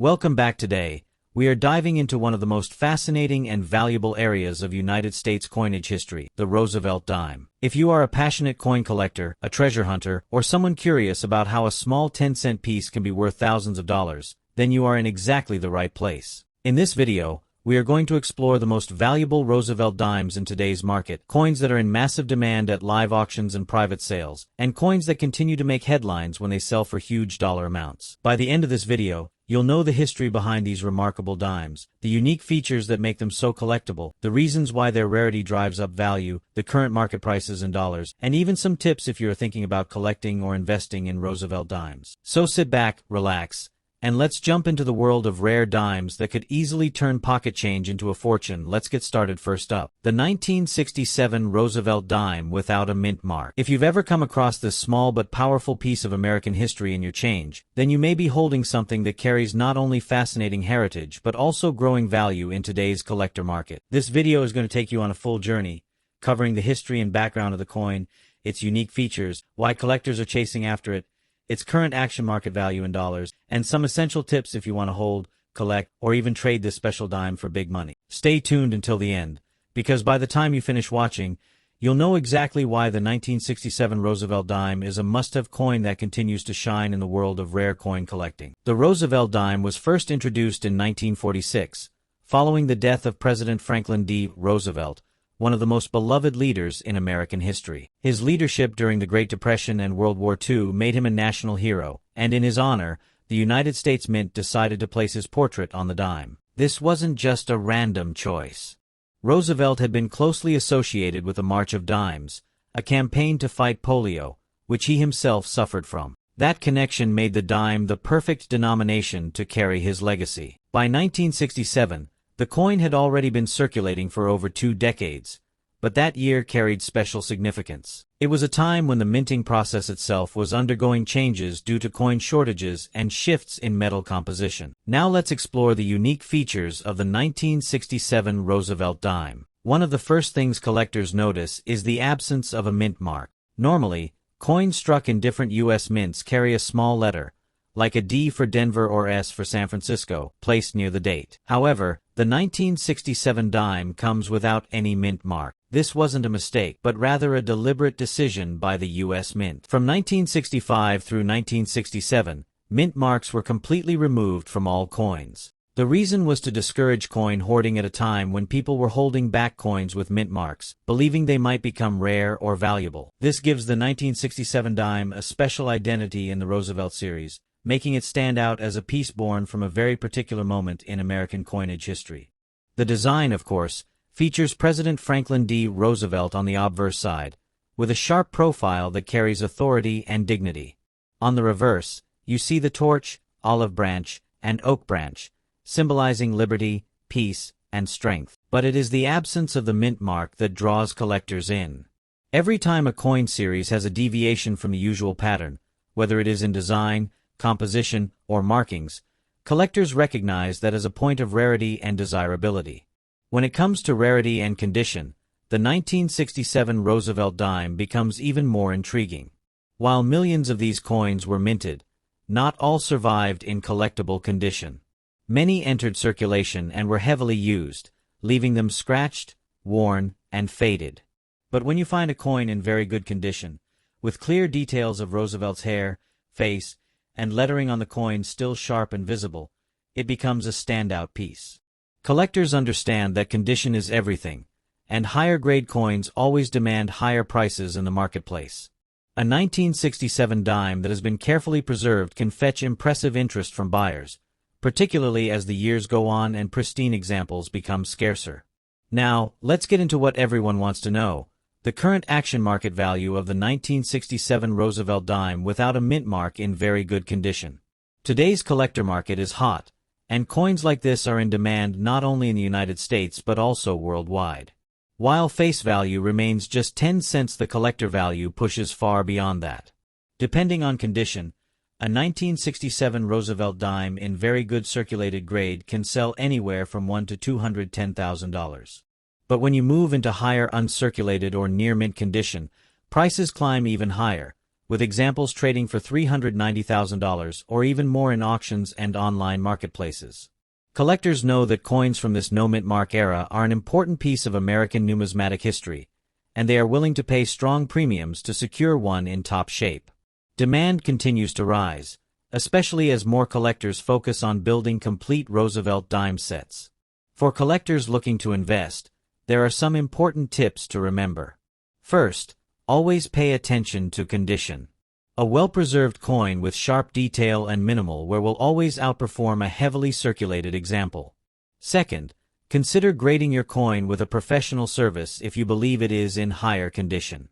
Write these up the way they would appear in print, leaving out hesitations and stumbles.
Welcome back. Today, we are diving into one of the most fascinating and valuable areas of United States coinage history, the Roosevelt dime. If you are a passionate coin collector, a treasure hunter, or someone curious about how a small 10-cent piece can be worth thousands of dollars, then you are in exactly the right place. In this video, we are going to explore the most valuable Roosevelt dimes in today's market, coins that are in massive demand at live auctions and private sales, and coins that continue to make headlines when they sell for huge dollar amounts. By the end of this video, you'll know the history behind these remarkable dimes, the unique features that make them so collectible, the reasons why their rarity drives up value, the current market prices in dollars, and even some tips if you're thinking about collecting or investing in Roosevelt dimes. So sit back, relax, and let's jump into the world of rare dimes that could easily turn pocket change into a fortune. Let's get started. First up, the 1967 Roosevelt dime without a mint mark. If you've ever come across this small but powerful piece of American history in your change, then you may be holding something that carries not only fascinating heritage but also growing value in today's collector market. This video is going to take you on a full journey, covering the history and background of the coin, its unique features, why collectors are chasing after it, its current action market value in dollars, and some essential tips if you want to hold, collect, or even trade this special dime for big money. Stay tuned until the end, because by the time you finish watching, you'll know exactly why the 1967 Roosevelt dime is a must-have coin that continues to shine in the world of rare coin collecting. The Roosevelt dime was first introduced in 1946, following the death of President Franklin D. Roosevelt, one of the most beloved leaders in American history. His leadership during the Great Depression and World War II made him a national hero, and in his honor, the United States Mint decided to place his portrait on the dime. This wasn't just a random choice. Roosevelt had been closely associated with the March of Dimes, a campaign to fight polio, which he himself suffered from. That connection made the dime the perfect denomination to carry his legacy. By 1967, the coin had already been circulating for over 2 decades, but that year carried special significance. It was a time when the minting process itself was undergoing changes due to coin shortages and shifts in metal composition. Now let's explore the unique features of the 1967 Roosevelt dime. One of the first things collectors notice is the absence of a mint mark. Normally, coins struck in different U.S. mints carry a small letter, like a D for Denver or S for San Francisco, placed near the date. However, the 1967 dime comes without any mint mark. This wasn't a mistake, but rather a deliberate decision by the U.S. Mint. From 1965 through 1967, mint marks were completely removed from all coins. The reason was to discourage coin hoarding at a time when people were holding back coins with mint marks, believing they might become rare or valuable. This gives the 1967 dime a special identity in the Roosevelt series, making it stand out as a piece born from a very particular moment in American coinage history. The design, of course, features President Franklin D. Roosevelt on the obverse side, with a sharp profile that carries authority and dignity. On the reverse, you see the torch, olive branch, and oak branch, symbolizing liberty, peace, and strength. But it is the absence of the mint mark that draws collectors in. Every time a coin series has a deviation from the usual pattern, whether it is in design, composition, or markings, collectors recognize that as a point of rarity and desirability. When it comes to rarity and condition, the 1967 Roosevelt dime becomes even more intriguing. While millions of these coins were minted, not all survived in collectible condition. Many entered circulation and were heavily used, leaving them scratched, worn, and faded. But when you find a coin in very good condition, with clear details of Roosevelt's hair, face, and lettering on the coin still sharp and visible, it becomes a standout piece. Collectors understand that condition is everything, and higher-grade coins always demand higher prices in the marketplace. A 1967 dime that has been carefully preserved can fetch impressive interest from buyers, particularly as the years go on and pristine examples become scarcer. Now, let's get into what everyone wants to know: the current action market value of the 1967 Roosevelt dime without a mint mark in very good condition. Today's collector market is hot, and coins like this are in demand not only in the United States but also worldwide. While face value remains just 10 cents, the collector value pushes far beyond that. Depending on condition, a 1967 Roosevelt dime in very good circulated grade can sell anywhere from $1,000 to $210,000. But when you move into higher uncirculated or near mint condition, prices climb even higher, with examples trading for $390,000 or even more in auctions and online marketplaces. Collectors know that coins from this no-mint-mark era are an important piece of American numismatic history, and they are willing to pay strong premiums to secure one in top shape. Demand continues to rise, especially as more collectors focus on building complete Roosevelt dime sets. For collectors looking to invest, there are some important tips to remember. First, always pay attention to condition. A well-preserved coin with sharp detail and minimal wear will always outperform a heavily circulated example. Second, consider grading your coin with a professional service if you believe it is in higher condition.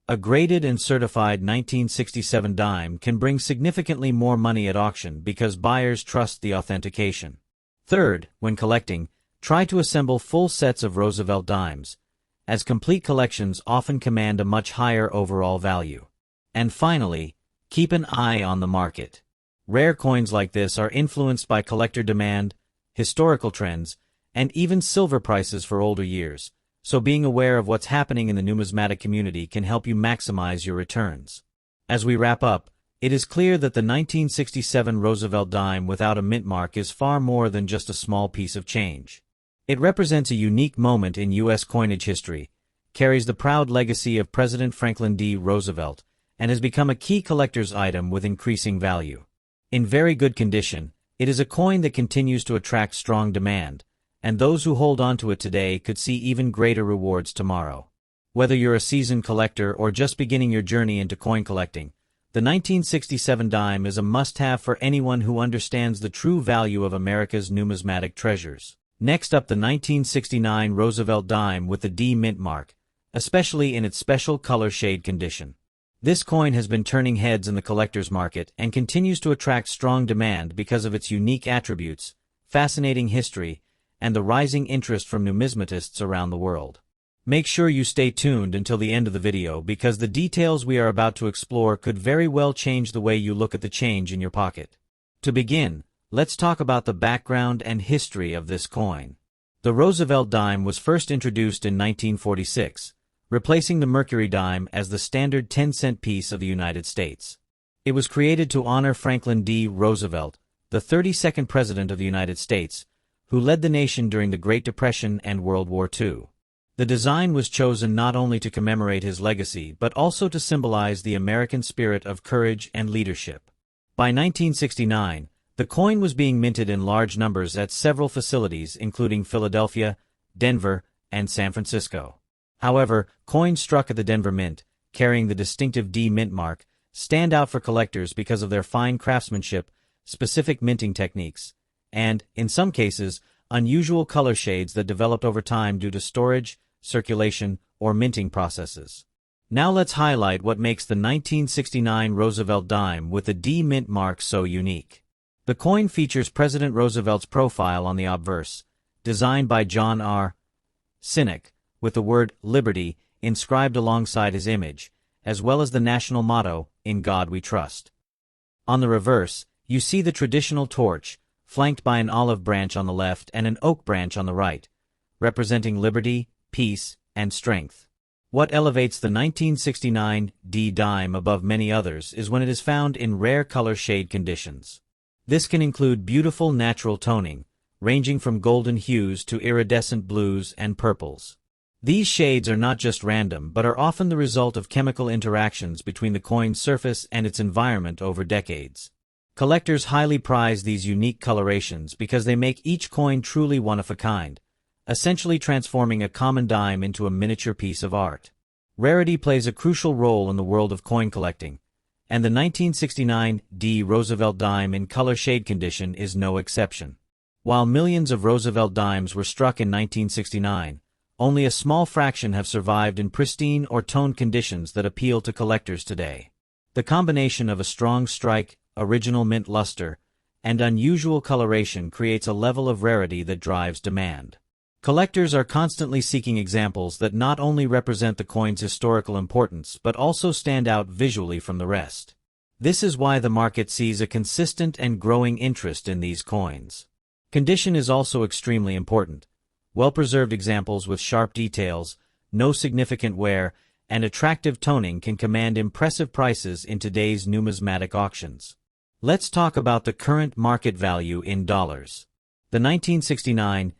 A graded and certified 1967 dime can bring significantly more money at auction because buyers trust the authentication. Third, when collecting, try to assemble full sets of Roosevelt dimes, as complete collections often command a much higher overall value. And finally, keep an eye on the market. Rare coins like this are influenced by collector demand, historical trends, and even silver prices for older years, so being aware of what's happening in the numismatic community can help you maximize your returns. As we wrap up, it is clear that the 1967 Roosevelt dime without a mint mark is far more than just a small piece of change. It represents a unique moment in U.S. coinage history, carries the proud legacy of President Franklin D. Roosevelt, and has become a key collector's item with increasing value. In very good condition, it is a coin that continues to attract strong demand, and those who hold on to it today could see even greater rewards tomorrow. Whether you're a seasoned collector or just beginning your journey into coin collecting, the 1967 dime is a must-have for anyone who understands the true value of America's numismatic treasures. Next up, the 1969 Roosevelt dime with the D mint mark, especially in its special color shade condition. This coin has been turning heads in the collector's market and continues to attract strong demand because of its unique attributes, fascinating history, and the rising interest from numismatists around the world. Make sure you stay tuned until the end of the video because the details we are about to explore could very well change the way you look at the change in your pocket. To begin, let's talk about the background and history of this coin. The Roosevelt dime was first introduced in 1946, replacing the Mercury dime as the standard 10-cent piece of the United States. It was created to honor Franklin D. Roosevelt, the 32nd President of the United States, who led the nation during the Great Depression and World War II. The design was chosen not only to commemorate his legacy but also to symbolize the American spirit of courage and leadership. By 1969, the coin was being minted in large numbers at several facilities including Philadelphia, Denver, and San Francisco. However, coins struck at the Denver Mint, carrying the distinctive D mint mark, stand out for collectors because of their fine craftsmanship, specific minting techniques, and, in some cases, unusual color shades that developed over time due to storage, circulation, or minting processes. Now let's highlight what makes the 1969 Roosevelt dime with the D mint mark so unique. The coin features President Roosevelt's profile on the obverse, designed by John R. Sinek, with the word Liberty inscribed alongside his image, as well as the national motto, In God We Trust. On the reverse, you see the traditional torch, flanked by an olive branch on the left and an oak branch on the right, representing liberty, peace, and strength. What elevates the 1969 D dime above many others is when it is found in rare color shade conditions. This can include beautiful natural toning, ranging from golden hues to iridescent blues and purples. These shades are not just random but are often the result of chemical interactions between the coin's surface and its environment over decades. Collectors highly prize these unique colorations because they make each coin truly one of a kind, essentially transforming a common dime into a miniature piece of art. Rarity plays a crucial role in the world of coin collecting, and the 1969 D Roosevelt dime in color shade condition is no exception. While millions of Roosevelt dimes were struck in 1969, only a small fraction have survived in pristine or toned conditions that appeal to collectors today. The combination of a strong strike, original mint luster, and unusual coloration creates a level of rarity that drives demand. Collectors are constantly seeking examples that not only represent the coin's historical importance but also stand out visually from the rest. This is why the market sees a consistent and growing interest in these coins. Condition is also extremely important. Well-preserved examples with sharp details, no significant wear, and attractive toning can command impressive prices in today's numismatic auctions. Let's talk about the current market value in dollars. The 1969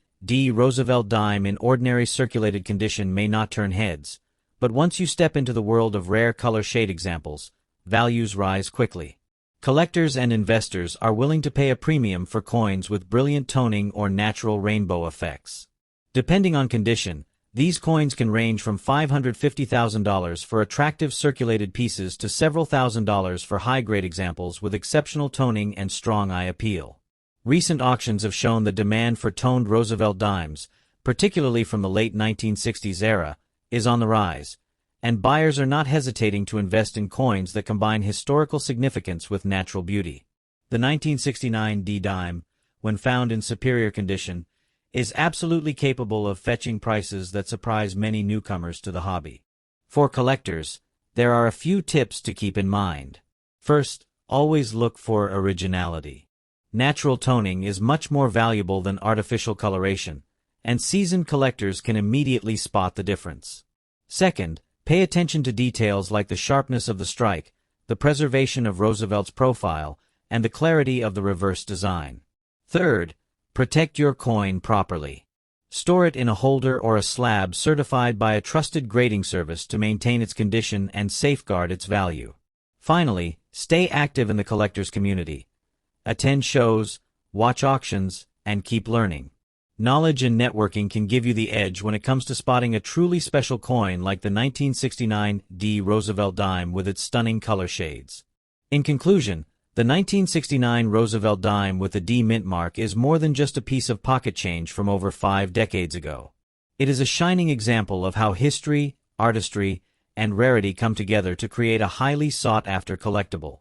Roosevelt dime in ordinary circulated condition may not turn heads, but once you step into the world of rare color shade examples, values rise quickly. Collectors and investors are willing to pay a premium for coins with brilliant toning or natural rainbow effects. Depending on condition, these coins can range from $550,000 for attractive circulated pieces to several $1,000s for high-grade examples with exceptional toning and strong eye appeal. Recent auctions have shown the demand for toned Roosevelt dimes, particularly from the late 1960s era, is on the rise, and buyers are not hesitating to invest in coins that combine historical significance with natural beauty. The 1969 dime, when found in superior condition, is absolutely capable of fetching prices that surprise many newcomers to the hobby. For collectors, there are a few tips to keep in mind. First, always look for originality. Natural toning is much more valuable than artificial coloration, and seasoned collectors can immediately spot the difference. Second, pay attention to details like the sharpness of the strike, the preservation of Roosevelt's profile, and the clarity of the reverse design. Third, protect your coin properly. Store it in a holder or a slab certified by a trusted grading service to maintain its condition and safeguard its value. Finally, stay active in the collectors community. Attend shows, watch auctions, and keep learning. Knowledge and networking can give you the edge when it comes to spotting a truly special coin like the 1969 Roosevelt dime with its stunning color shades. In conclusion, the 1969 Roosevelt dime with the D mint mark is more than just a piece of pocket change from over 5 decades ago. It is a shining example of how history, artistry, and rarity come together to create a highly sought-after collectible.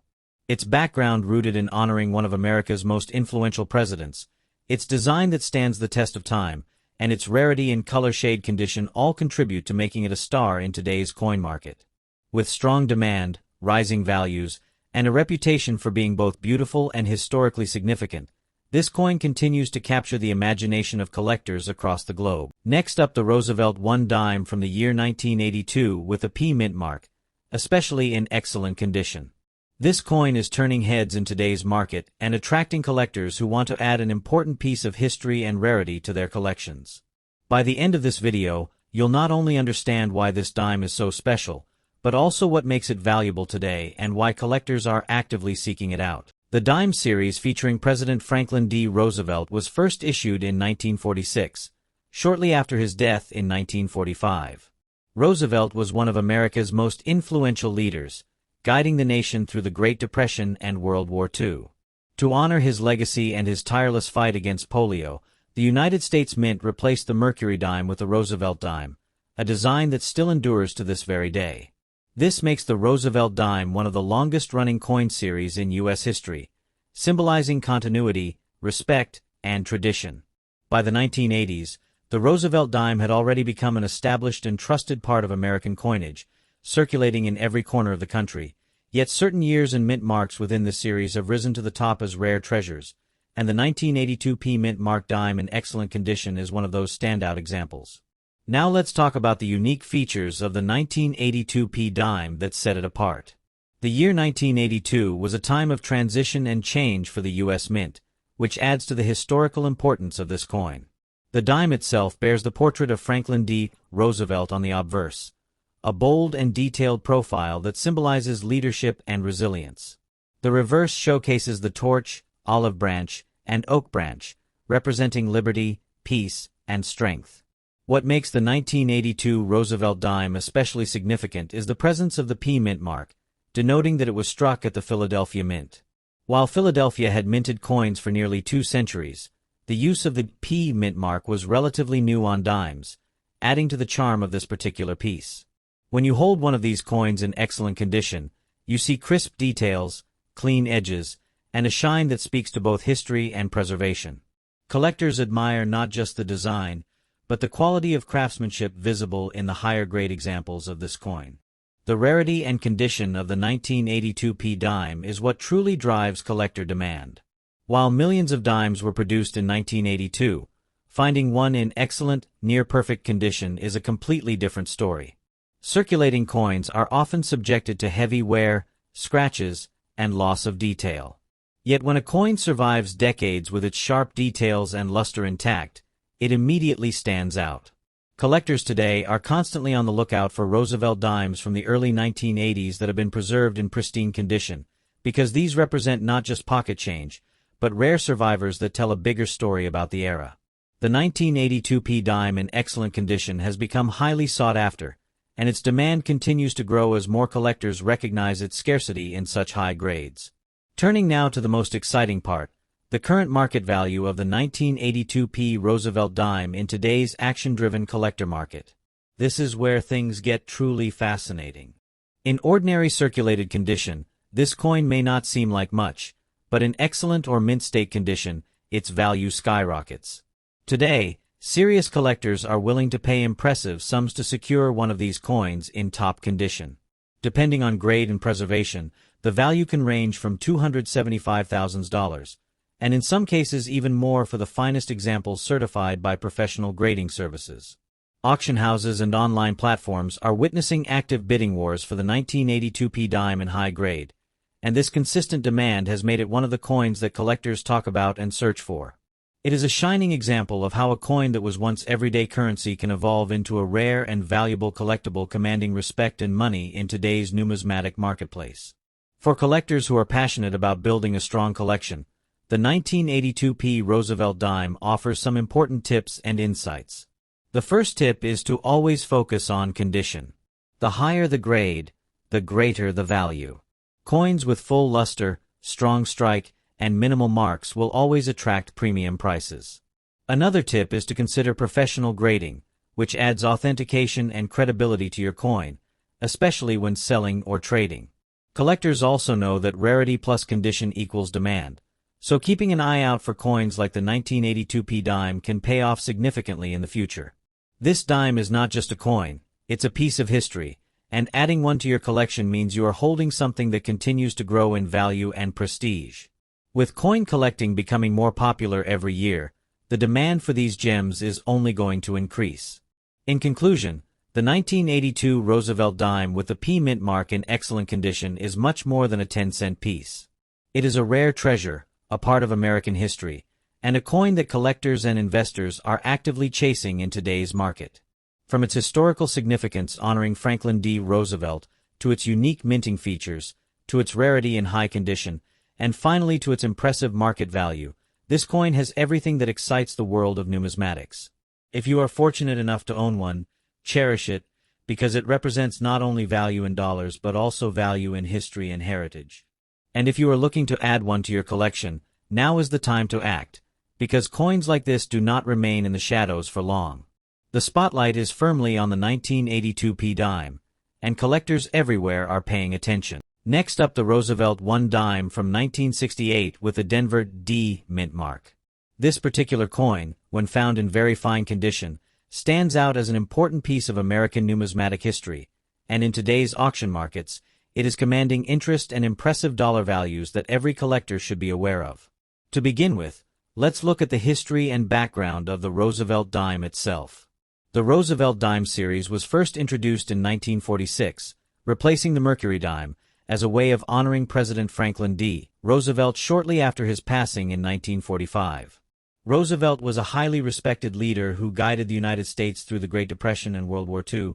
Its background rooted in honoring one of America's most influential presidents, its design that stands the test of time, and its rarity and color shade condition all contribute to making it a star in today's coin market. With strong demand, rising values, and a reputation for being both beautiful and historically significant, this coin continues to capture the imagination of collectors across the globe. Next up, the Roosevelt 1 dime from the year 1982 with a P mint mark, especially in excellent condition. This coin is turning heads in today's market and attracting collectors who want to add an important piece of history and rarity to their collections. By the end of this video, you'll not only understand why this dime is so special, but also what makes it valuable today and why collectors are actively seeking it out. The dime series featuring President Franklin D. Roosevelt was first issued in 1946, shortly after his death in 1945. Roosevelt was one of America's most influential leaders, guiding the nation through the Great Depression and World War II. To honor his legacy and his tireless fight against polio, the United States Mint replaced the Mercury dime with the Roosevelt dime, a design that still endures to this very day. This makes the Roosevelt dime one of the longest-running coin series in U.S. history, symbolizing continuity, respect, and tradition. By the 1980s, the Roosevelt dime had already become an established and trusted part of American coinage, circulating in every corner of the country, yet certain years and mint marks within the series have risen to the top as rare treasures, and the 1982 P mint mark dime in excellent condition is one of those standout examples. Now let's talk about the unique features of the 1982 P dime that set it apart. The year 1982 was a time of transition and change for the U.S. Mint, which adds to the historical importance of this coin. The dime itself bears the portrait of Franklin D. Roosevelt on the obverse, a bold and detailed profile that symbolizes leadership and resilience. The reverse showcases the torch, olive branch, and oak branch, representing liberty, peace, and strength. What makes the 1982 Roosevelt dime especially significant is the presence of the P mint mark, denoting that it was struck at the Philadelphia Mint. While Philadelphia had minted coins for nearly 2 centuries, the use of the P mint mark was relatively new on dimes, adding to the charm of this particular piece. When you hold one of these coins in excellent condition, you see crisp details, clean edges, and a shine that speaks to both history and preservation. Collectors admire not just the design, but the quality of craftsmanship visible in the higher-grade examples of this coin. The rarity and condition of the 1982 P dime is what truly drives collector demand. While millions of dimes were produced in 1982, finding one in excellent, near-perfect condition is a completely different story. Circulating coins are often subjected to heavy wear, scratches, and loss of detail. Yet when a coin survives decades with its sharp details and luster intact, it immediately stands out. Collectors today are constantly on the lookout for Roosevelt dimes from the early 1980s that have been preserved in pristine condition, because these represent not just pocket change, but rare survivors that tell a bigger story about the era. The 1982p dime in excellent condition has become highly sought after, and its demand continues to grow as more collectors recognize its scarcity in such high grades. Turning now to the most exciting part, the current market value of the 1982p Roosevelt dime in today's action-driven collector market. This is where things get truly fascinating. In ordinary circulated condition, this coin may not seem like much, but in excellent or mint state condition, its value skyrockets. Today, serious collectors are willing to pay impressive sums to secure one of these coins in top condition. Depending on grade and preservation, the value can range from $275,000, and in some cases even more for the finest examples certified by professional grading services. Auction houses and online platforms are witnessing active bidding wars for the 1982p dime in high grade, and this consistent demand has made it one of the coins that collectors talk about and search for. It is a shining example of how a coin that was once everyday currency can evolve into a rare and valuable collectible commanding respect and money in today's numismatic marketplace. For collectors who are passionate about building a strong collection, the 1982p Roosevelt dime offers some important tips and insights. The first tip is to always focus on condition. The higher the grade, the greater the value. Coins with full luster, strong strike, and minimal marks will always attract premium prices. Another tip is to consider professional grading, which adds authentication and credibility to your coin, especially when selling or trading. Collectors also know that rarity plus condition equals demand, so keeping an eye out for coins like the 1982p dime can pay off significantly in the future. This dime is not just a coin, it's a piece of history, and adding one to your collection means you are holding something that continues to grow in value and prestige. With coin collecting becoming more popular every year, the demand for these gems is only going to increase. In conclusion, the 1982 Roosevelt dime with the P mint mark in excellent condition is much more than a 10-cent piece. It is a rare treasure, a part of American history, and a coin that collectors and investors are actively chasing in today's market. From its historical significance honoring Franklin D. Roosevelt, to its unique minting features, to its rarity in high condition, and finally to its impressive market value, this coin has everything that excites the world of numismatics. If you are fortunate enough to own one, cherish it, because it represents not only value in dollars but also value in history and heritage. And if you are looking to add one to your collection, now is the time to act, because coins like this do not remain in the shadows for long. The spotlight is firmly on the 1982p dime, and collectors everywhere are paying attention. Next up, the Roosevelt 1 dime from 1968 with the Denver D mint mark. This particular coin, when found in very fine condition, stands out as an important piece of American numismatic history, and in today's auction markets, it is commanding interest and impressive dollar values that every collector should be aware of. To begin with, let's look at the history and background of the Roosevelt dime itself. The Roosevelt dime series was first introduced in 1946, replacing the Mercury dime, as a way of honoring President Franklin D. Roosevelt shortly after his passing in 1945. Roosevelt was a highly respected leader who guided the United States through the Great Depression and World War II,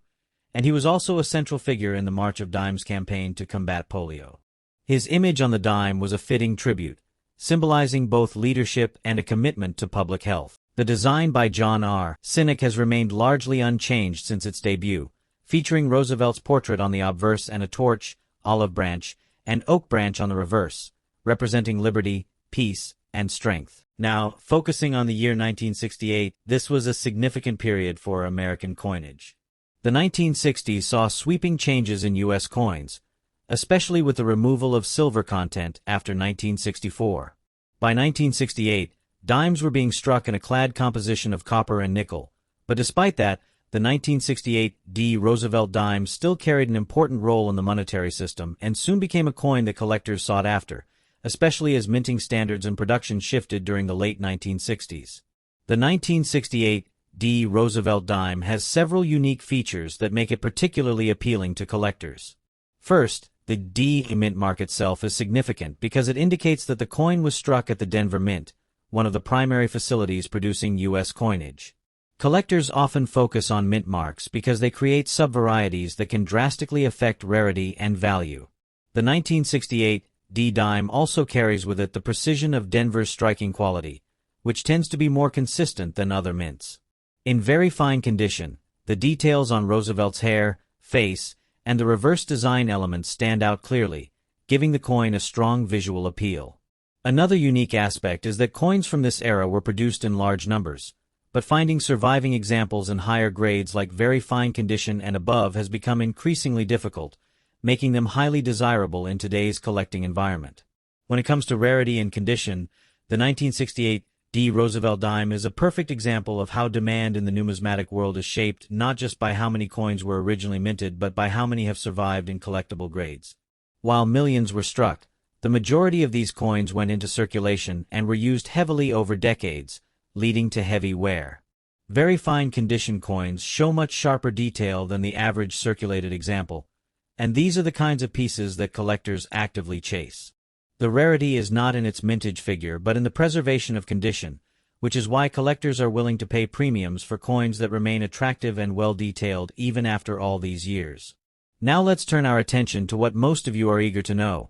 and he was also a central figure in the March of Dimes campaign to combat polio. His image on the dime was a fitting tribute, symbolizing both leadership and a commitment to public health. The design by John R. Sinek has remained largely unchanged since its debut, featuring Roosevelt's portrait on the obverse and a torch, olive branch, and oak branch on the reverse, representing liberty, peace, and strength. Now, focusing on the year 1968, this was a significant period for American coinage. The 1960s saw sweeping changes in U.S. coins, especially with the removal of silver content after 1964. By 1968, dimes were being struck in a clad composition of copper and nickel, but despite that, the 1968 D. Roosevelt dime still carried an important role in the monetary system and soon became a coin that collectors sought after, especially as minting standards and production shifted during the late 1960s. The 1968 D Roosevelt dime has several unique features that make it particularly appealing to collectors. First, the D mint mark itself is significant because it indicates that the coin was struck at the Denver Mint, one of the primary facilities producing U.S. coinage. Collectors often focus on mint marks because they create subvarieties that can drastically affect rarity and value. The 1968 D dime also carries with it the precision of Denver's striking quality, which tends to be more consistent than other mints. In very fine condition, the details on Roosevelt's hair, face, and the reverse design elements stand out clearly, giving the coin a strong visual appeal. Another unique aspect is that coins from this era were produced in large numbers, but finding surviving examples in higher grades like very fine condition and above has become increasingly difficult, making them highly desirable in today's collecting environment. When it comes to rarity and condition, the 1968 D Roosevelt dime is a perfect example of how demand in the numismatic world is shaped not just by how many coins were originally minted but by how many have survived in collectible grades. While millions were struck, the majority of these coins went into circulation and were used heavily over decades, leading to heavy wear. Very fine condition coins show much sharper detail than the average circulated example, and these are the kinds of pieces that collectors actively chase. The rarity is not in its mintage figure but in the preservation of condition, which is why collectors are willing to pay premiums for coins that remain attractive and well-detailed even after all these years. Now let's turn our attention to what most of you are eager to know: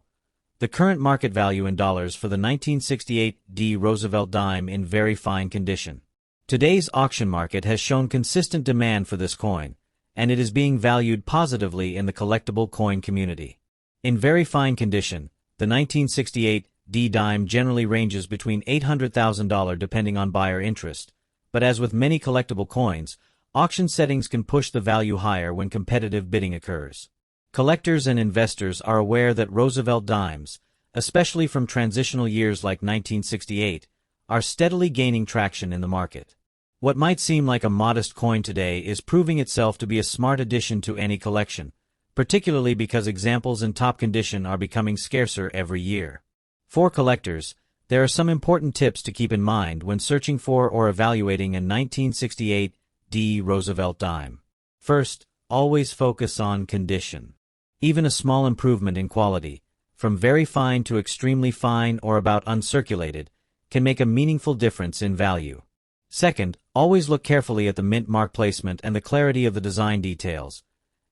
the current market value in dollars for the 1968 D Roosevelt dime in very fine condition. Today's auction market has shown consistent demand for this coin, and it is being valued positively in the collectible coin community. In very fine condition, the 1968 D dime generally ranges between $800,000 depending on buyer interest, but as with many collectible coins, auction settings can push the value higher when competitive bidding occurs. Collectors and investors are aware that Roosevelt dimes, especially from transitional years like 1968, are steadily gaining traction in the market. What might seem like a modest coin today is proving itself to be a smart addition to any collection, particularly because examples in top condition are becoming scarcer every year. For collectors, there are some important tips to keep in mind when searching for or evaluating a 1968 D Roosevelt dime. First, always focus on condition. Even a small improvement in quality, from very fine to extremely fine or about uncirculated, can make a meaningful difference in value. Second, always look carefully at the mint mark placement and the clarity of the design details,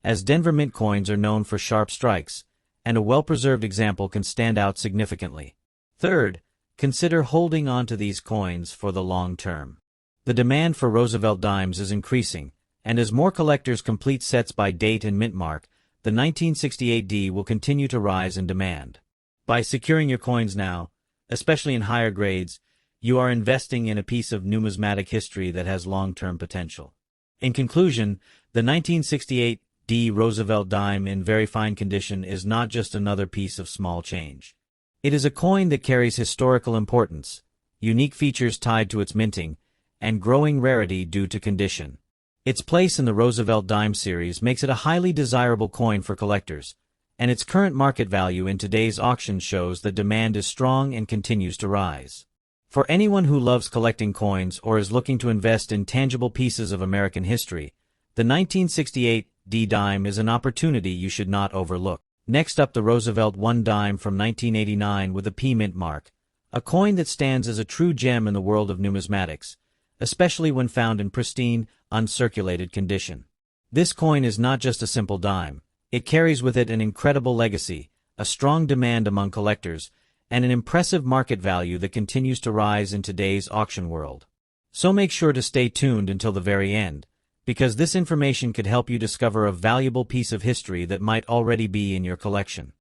as Denver Mint coins are known for sharp strikes, and a well-preserved example can stand out significantly. Third, consider holding on to these coins for the long term. The demand for Roosevelt dimes is increasing, and as more collectors complete sets by date and mint mark, the 1968 D will continue to rise in demand. By securing your coins now, especially in higher grades, you are investing in a piece of numismatic history that has long-term potential. In conclusion, the 1968 D Roosevelt dime in very fine condition is not just another piece of small change. It is a coin that carries historical importance, unique features tied to its minting, and growing rarity due to condition. Its place in the Roosevelt dime series makes it a highly desirable coin for collectors, and its current market value in today's auction shows that demand is strong and continues to rise. For anyone who loves collecting coins or is looking to invest in tangible pieces of American history, the 1968 D dime is an opportunity you should not overlook. Next up, the Roosevelt 1 dime from 1989 with a P mint mark, a coin that stands as a true gem in the world of numismatics, especially when found in pristine, uncirculated condition. This coin is not just a simple dime, it carries with it an incredible legacy, a strong demand among collectors, and an impressive market value that continues to rise in today's auction world. So make sure to stay tuned until the very end, because this information could help you discover a valuable piece of history that might already be in your collection.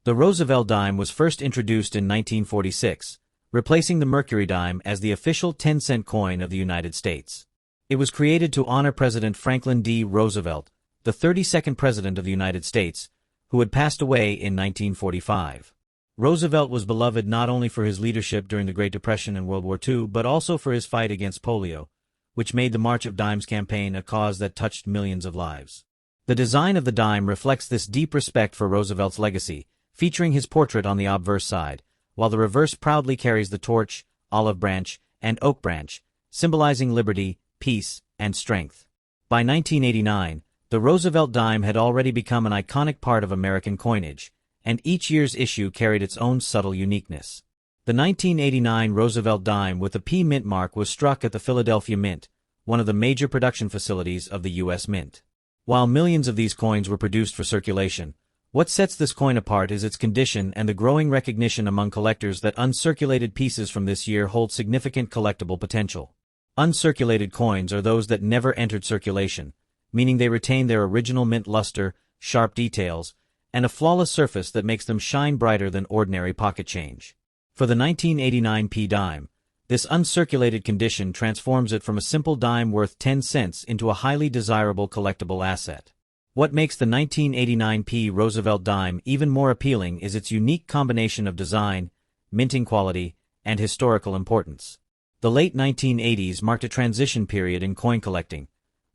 The Roosevelt dime was first introduced in 1946, replacing the Mercury dime as the official 10-cent coin of the United States. It was created to honor President Franklin D. Roosevelt, the 32nd President of the United States, who had passed away in 1945. Roosevelt was beloved not only for his leadership during the Great Depression and World War II, but also for his fight against polio, which made the March of Dimes campaign a cause that touched millions of lives. The design of the dime reflects this deep respect for Roosevelt's legacy, featuring his portrait on the obverse side, while the reverse proudly carries the torch, olive branch, and oak branch, symbolizing liberty, peace, and strength. By 1989, the Roosevelt dime had already become an iconic part of American coinage, and each year's issue carried its own subtle uniqueness. The 1989 Roosevelt dime with the P mint mark was struck at the Philadelphia Mint, one of the major production facilities of the U.S. Mint. While millions of these coins were produced for circulation, what sets this coin apart is its condition and the growing recognition among collectors that uncirculated pieces from this year hold significant collectible potential. Uncirculated coins are those that never entered circulation, meaning they retain their original mint luster, sharp details, and a flawless surface that makes them shine brighter than ordinary pocket change. For the 1989 P dime, this uncirculated condition transforms it from a simple dime worth 10 cents into a highly desirable collectible asset. What makes the 1989 P Roosevelt dime even more appealing is its unique combination of design, minting quality, and historical importance. The late 1980s marked a transition period in coin collecting,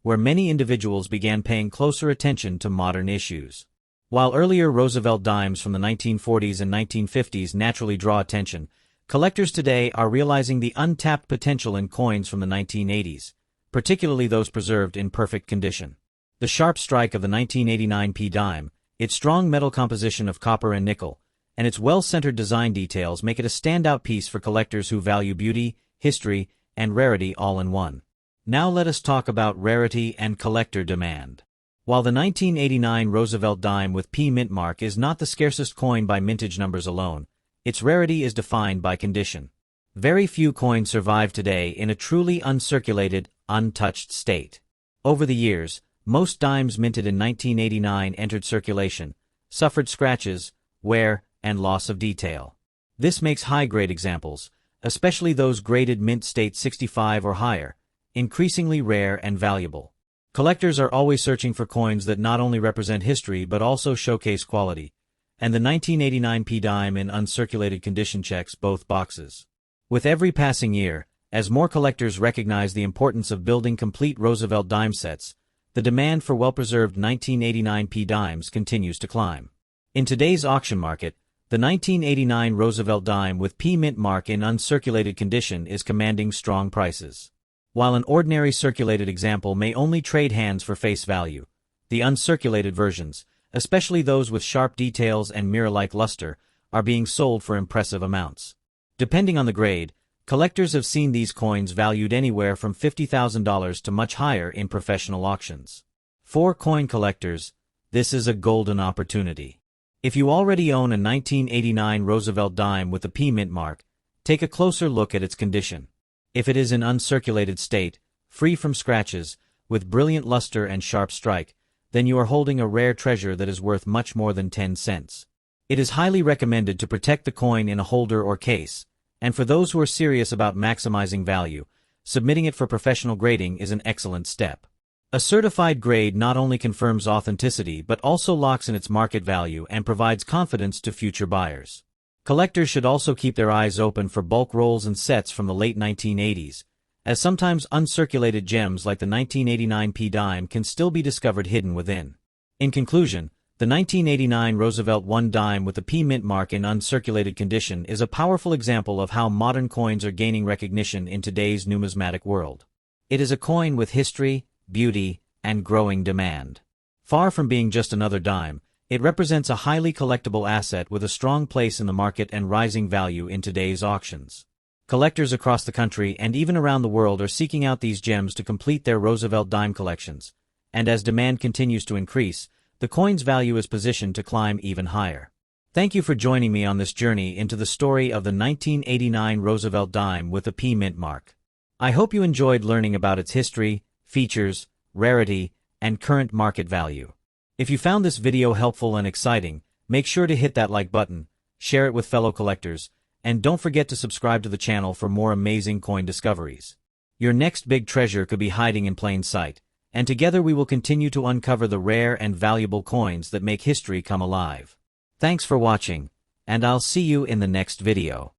where many individuals began paying closer attention to modern issues. While earlier Roosevelt dimes from the 1940s and 1950s naturally draw attention, collectors today are realizing the untapped potential in coins from the 1980s, particularly those preserved in perfect condition. The sharp strike of the 1989 P dime, its strong metal composition of copper and nickel, and its well-centered design details make it a standout piece for collectors who value beauty, history, and rarity all in one. Now let us talk about rarity and collector demand. While the 1989 Roosevelt dime with P mint mark is not the scarcest coin by mintage numbers alone, its rarity is defined by condition. Very few coins survive today in a truly uncirculated, untouched state. Over the years, most dimes minted in 1989 entered circulation, suffered scratches, wear, and loss of detail. This makes high-grade examples, especially those graded mint state 65 or higher, increasingly rare and valuable. Collectors are always searching for coins that not only represent history but also showcase quality, and the 1989 P dime in uncirculated condition checks both boxes. With every passing year, as more collectors recognize the importance of building complete Roosevelt dime sets, the demand for well-preserved 1989 P dimes continues to climb. In today's auction market, the 1989 Roosevelt dime with P mint mark in uncirculated condition is commanding strong prices. While an ordinary circulated example may only trade hands for face value, the uncirculated versions, especially those with sharp details and mirror-like luster, are being sold for impressive amounts. Depending on the grade, collectors have seen these coins valued anywhere from $50,000 to much higher in professional auctions. For coin collectors, this is a golden opportunity. If you already own a 1989 Roosevelt dime with a P mint mark, take a closer look at its condition. If it is in uncirculated state, free from scratches, with brilliant luster and sharp strike, then you are holding a rare treasure that is worth much more than 10 cents. It is highly recommended to protect the coin in a holder or case, and for those who are serious about maximizing value, submitting it for professional grading is an excellent step. A certified grade not only confirms authenticity but also locks in its market value and provides confidence to future buyers. Collectors should also keep their eyes open for bulk rolls and sets from the late 1980s, as sometimes uncirculated gems like the 1989 P dime can still be discovered hidden within. In conclusion, the 1989 Roosevelt 1 dime with the P mint mark in uncirculated condition is a powerful example of how modern coins are gaining recognition in today's numismatic world. It is a coin with history, beauty, and growing demand. Far from being just another dime, it represents a highly collectible asset with a strong place in the market and rising value in today's auctions. Collectors across the country and even around the world are seeking out these gems to complete their Roosevelt dime collections, and as demand continues to increase, the coin's value is positioned to climb even higher. Thank you for joining me on this journey into the story of the 1989 Roosevelt dime with a P mint mark. I hope you enjoyed learning about its history, features, rarity, and current market value. If you found this video helpful and exciting, make sure to hit that like button, share it with fellow collectors, and don't forget to subscribe to the channel for more amazing coin discoveries. Your next big treasure could be hiding in plain sight, and together we will continue to uncover the rare and valuable coins that make history come alive. Thanks for watching, and I'll see you in the next video.